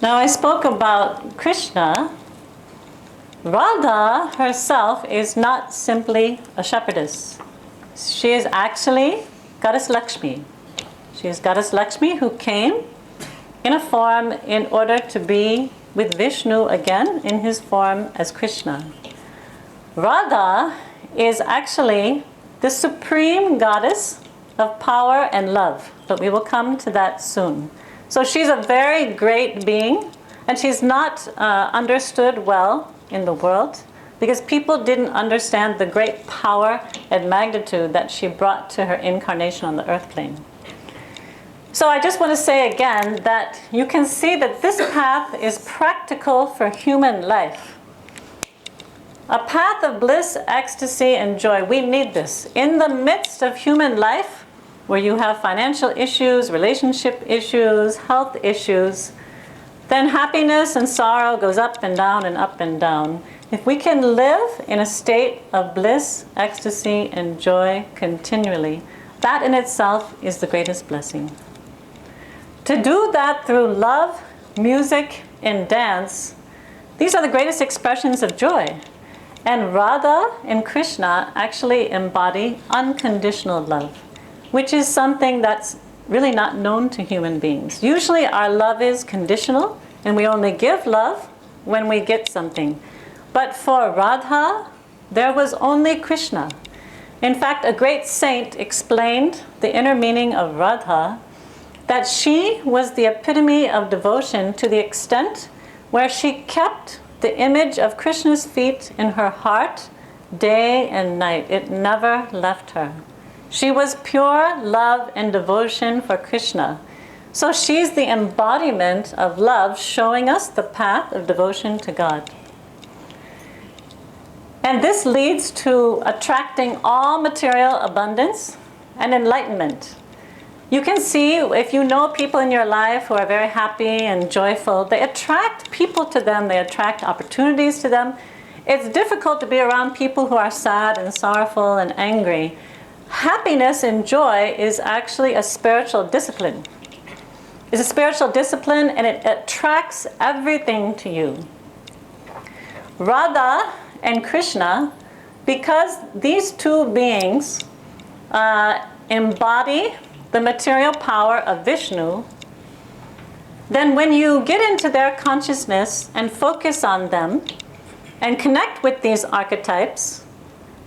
Now I spoke about Krishna. Radha herself is not simply a shepherdess. She is actually Goddess Lakshmi. She is Goddess Lakshmi who came in a form in order to be with Vishnu again in his form as Krishna. Radha is actually the supreme goddess of power and love, but we will come to that soon. So she's a very great being, and she's not understood well in the world because people didn't understand the great power and magnitude that she brought to her incarnation on the earth plane. So I just want to say again that you can see that this path is practical for human life. A path of bliss, ecstasy, and joy. We need this. In the midst of human life, where you have financial issues, relationship issues, health issues, then happiness and sorrow goes up and down and up and down. If we can live in a state of bliss, ecstasy, and joy continually, that in itself is the greatest blessing. To do that through love, music, and dance, these are the greatest expressions of joy. And Radha and Krishna actually embody unconditional love, which is something that's really not known to human beings. Usually our love is conditional, and we only give love when we get something. But for Radha, there was only Krishna. In fact, a great saint explained the inner meaning of Radha, that she was the epitome of devotion to the extent where she kept the image of Krishna's feet in her heart day and night. It never left her. She was pure love and devotion for Krishna. So she's the embodiment of love, showing us the path of devotion to God. And this leads to attracting all material abundance and enlightenment. You can see, if you know people in your life who are very happy and joyful, they attract people to them, they attract opportunities to them. It's difficult to be around people who are sad and sorrowful and angry. Happiness and joy is actually a spiritual discipline. It's a spiritual discipline, and it attracts everything to you. Radha and Krishna, because these two beings embody the material power of Vishnu, then when you get into their consciousness and focus on them and connect with these archetypes,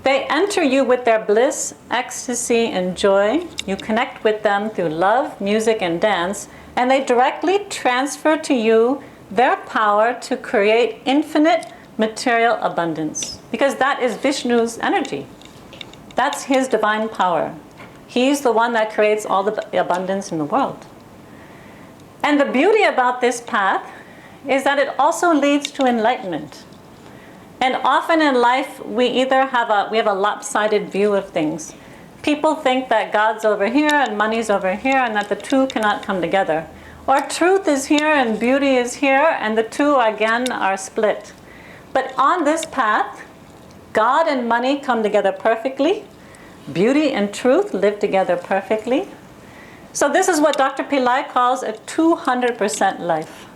they enter you with their bliss, ecstasy, and joy. You connect with them through love, music, and dance, and they directly transfer to you their power to create infinite material abundance, because that is Vishnu's energy. That's his divine power. He's the one that creates all the abundance in the world. And the beauty about this path is that it also leads to enlightenment. And often in life, we either have a lopsided view of things. People think that God's over here and money's over here, and that the two cannot come together. Or truth is here and beauty is here, and the two again are split. But on this path, God and money come together perfectly. Beauty and truth live together perfectly. So this is what Dr. Pillai calls a 200% life.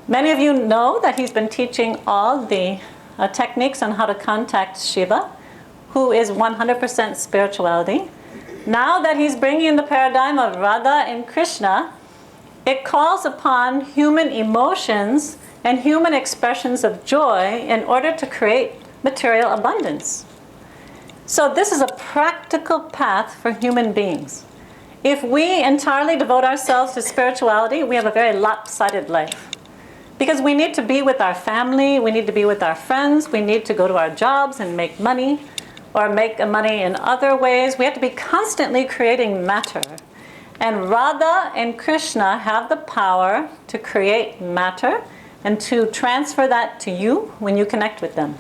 Many of you know that he's been teaching all the techniques on how to contact Shiva, who is 100% spirituality. Now that he's bringing in the paradigm of Radha and Krishna, it calls upon human emotions and human expressions of joy in order to create material abundance. So this is a practical path for human beings. If we entirely devote ourselves to spirituality, we have a very lopsided life. Because we need to be with our family, we need to be with our friends, we need to go to our jobs and make money, or make money in other ways. We have to be constantly creating matter. And Radha and Krishna have the power to create matter and to transfer that to you when you connect with them.